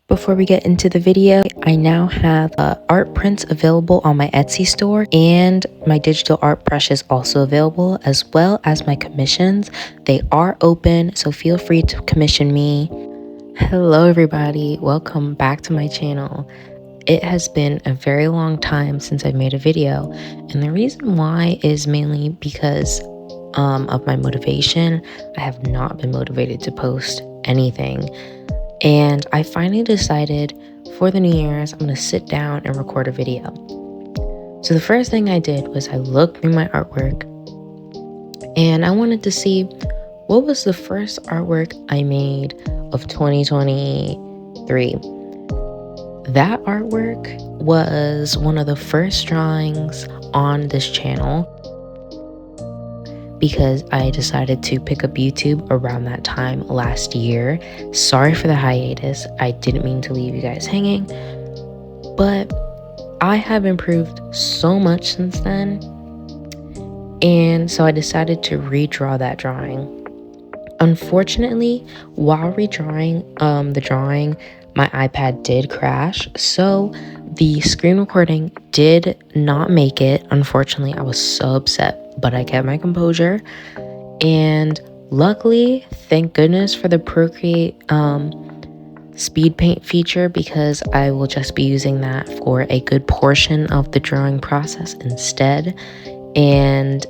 Before we get into the video, I now have art prints available on my Etsy store, and my digital art brush is also available, as well as my commissions. They are open, so feel free to commission me. Hello everybody, welcome back to my channel. It has been a very long time since I've made a video, and the reason why is mainly because of my motivation. I have not been motivated to post anything. And I finally decided for the New Year's, I'm going to sit down and record a video. So the first thing I did was I looked through my artwork and I wanted to see what was the first artwork I made of 2023. That artwork was one of the first drawings on this channel, because I decided to pick up YouTube around that time last year. Sorry for the hiatus. I didn't mean to leave you guys hanging, but I have improved so much since then. And so I decided to redraw that drawing. Unfortunately, while redrawing the drawing, my iPad did crash. So the screen recording did not make it. Unfortunately, I was so upset, but I kept my composure. And luckily, thank goodness for the Procreate speed paint feature, because I will just be using that for a good portion of the drawing process instead. And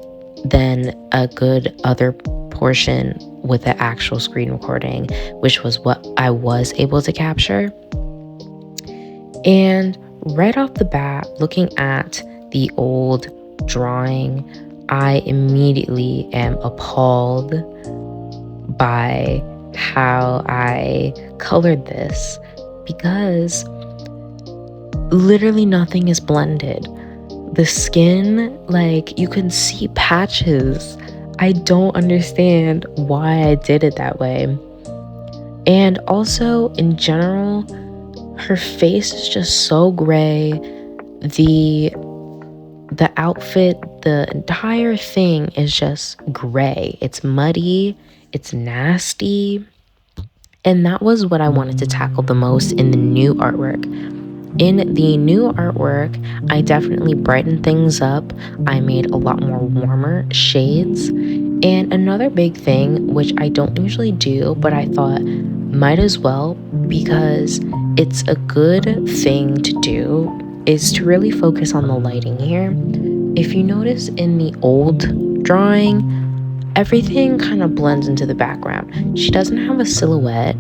then a good other portion with the actual screen recording, which was what I was able to capture. And right off the bat, looking at the old drawing, I immediately am appalled by how I colored this, because literally nothing is blended. The skin, like, you can see patches. I don't understand why I did it that way. And also, in general, her face is just so gray. The outfit, the entire thing is just gray. It's muddy, it's nasty. And that was what I wanted to tackle the most in the new artwork. In the new artwork, I definitely brightened things up. I made a lot more warmer shades. And another big thing, which I don't usually do, but I thought might as well, because it's a good thing to do, is to really focus on the lighting here. If you notice in the old drawing, everything kind of blends into the background. She doesn't have a silhouette,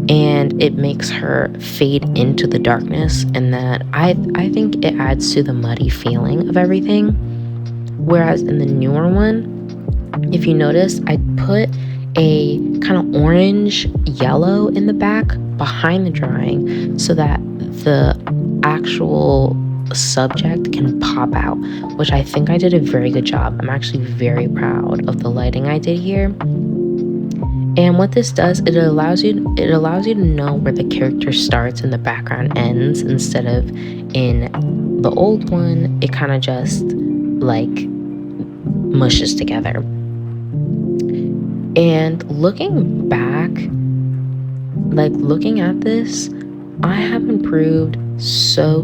and it makes her fade into the darkness, and that I think it adds to the muddy feeling of everything. Whereas in the newer one, if you notice, I put a kind of orange yellow in the back behind the drawing so that the actual subject can pop out, which I think I did a very good job. I'm actually very proud of the lighting I did here. And what this does, it allows you to know where the character starts and the background ends, instead of in the old one, it kind of just like mushes together. And looking back, like looking at this, I have improved so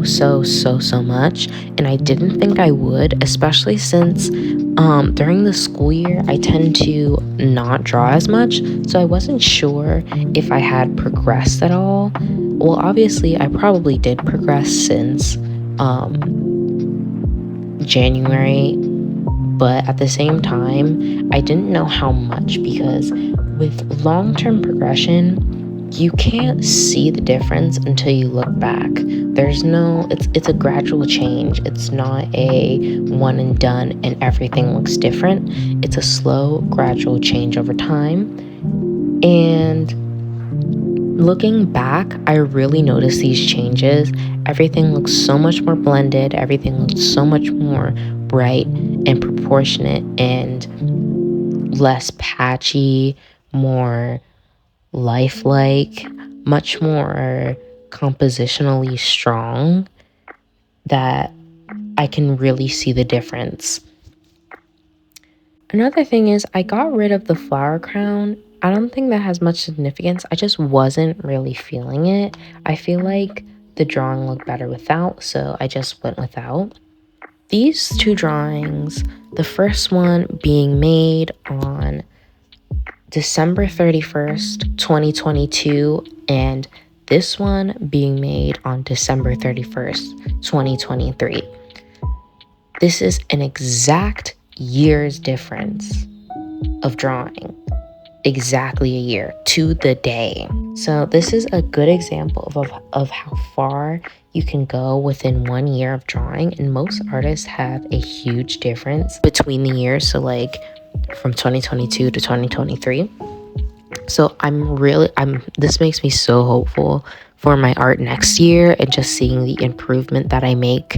much, and I didn't think I would, especially since during the school year I tend to not draw as much, so I wasn't sure if I had progressed at all. Well, obviously I probably did progress since January, but at the same time I didn't know how much, because with long-term progression you can't see the difference until you look back. There's no, it's a gradual change. It's not a one and done and everything looks different. It's a slow, gradual change over time. And looking back, I really noticed these changes. Everything looks so much more blended. Everything looks so much more bright and proportionate and less patchy, more lifelike, much more compositionally strong, that I can really see the difference. Another thing is I got rid of the flower crown. I don't think that has much significance. I just wasn't really feeling it. I feel like the drawing looked better without, so I just went without. These two drawings, the first one being made on December 31st, 2022, and this one being made on December 31st, 2023. This is an exact year's difference of drawing. Exactly a year to the day. So this is a good example of how far you can go within 1 year of drawing, and most artists have a huge difference between the years, so like from 2022 to 2023. So this makes me so hopeful for my art next year, and just seeing the improvement that I make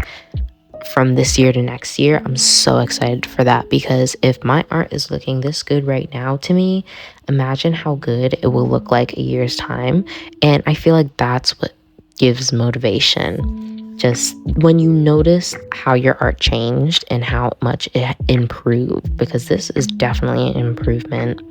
from this year to next year. I'm so excited for that, because if my art is looking this good right now to me, imagine how good it will look like a year's time. And I feel like that's what gives motivation. Just when you notice how your art changed and how much it improved, because this is definitely an improvement.